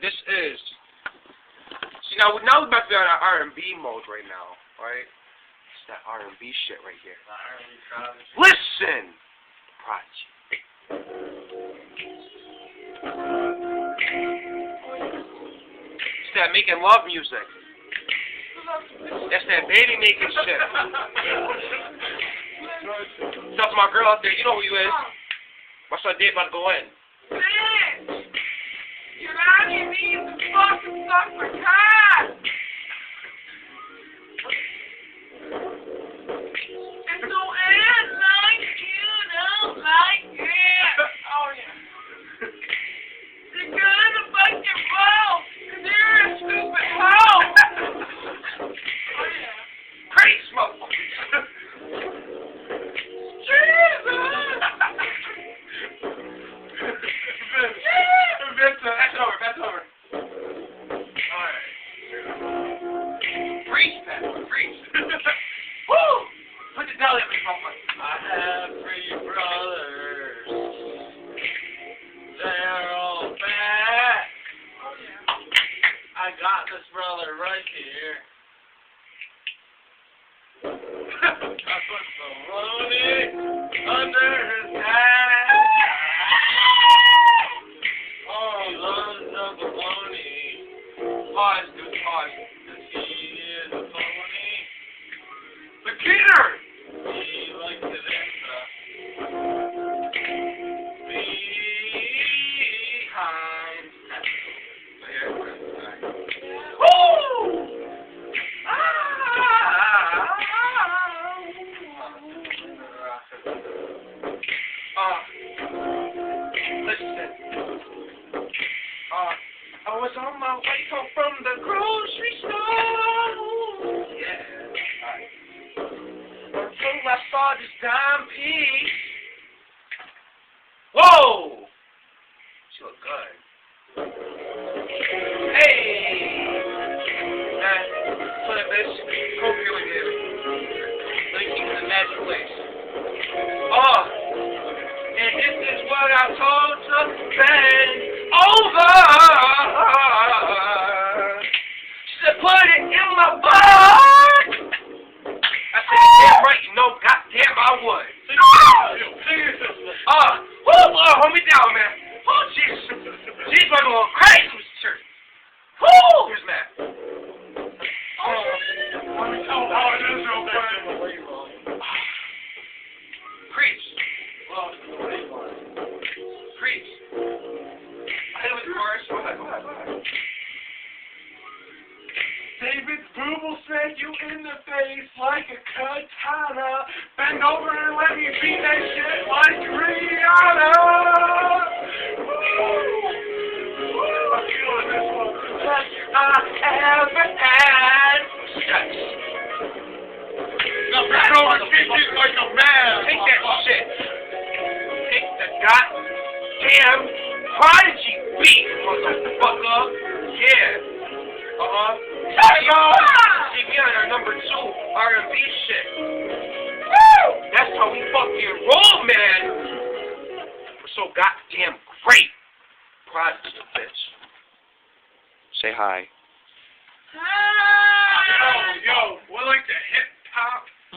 This is. See, now we're about to be on our R&B mode right now, right? It's that R&B shit right here. Listen! Prodigy. It's that making love music. That's that baby making shit. Talk to my girl out there, you know who you is. My son Dave about to go in. Bitch! You're on your knees and fucking suck for cock! And so act like you don't like it! Oh yeah. You're gonna fuck your balls, 'cause you're a stupid hoe! Oh yeah. Crazy smoke! That's over. Alright. Preach, Pat. Preach. Woo! Put the belly up in my face. I have 3 brothers. They're all bad. Oh yeah. I got this brother right here. I put some money under his hat. He loves the baloney. Pause, dude. Pause. Cause he is a phony. The Peter! He likes it extra. Behind. Woo! Listen. I was on my way home from the grocery store. Yeah. Alright. Until I saw this dime piece. Whoa! She look good. Hey! Put it this. Coke really did. Linking to the magic place. And this is what I told to bend over. She said, put it in my butt. I said, damn right, you know, goddamn I would. Hold me down, man. Oh, Jesus. She's fucking going crazy with the church. Woo! Here's Matt. Preach. Preach. I hit him with the chorus. Go ahead. David's boob will smack you in the face like a katana. Bend over and let me beat that shit like Rihanna. I'm feeling this one. Best I ever had. Sex. Now bend over and beat it like a man. Take that shit. Take the goddamn prodigy beat, motherfucker. Yeah. See me on our number 2 R&B shit. Woo! That's how we fucking roll, man. We're so goddamn great. Prodigy, bitch. Say hi. Hi! Yo, we're like the hip hop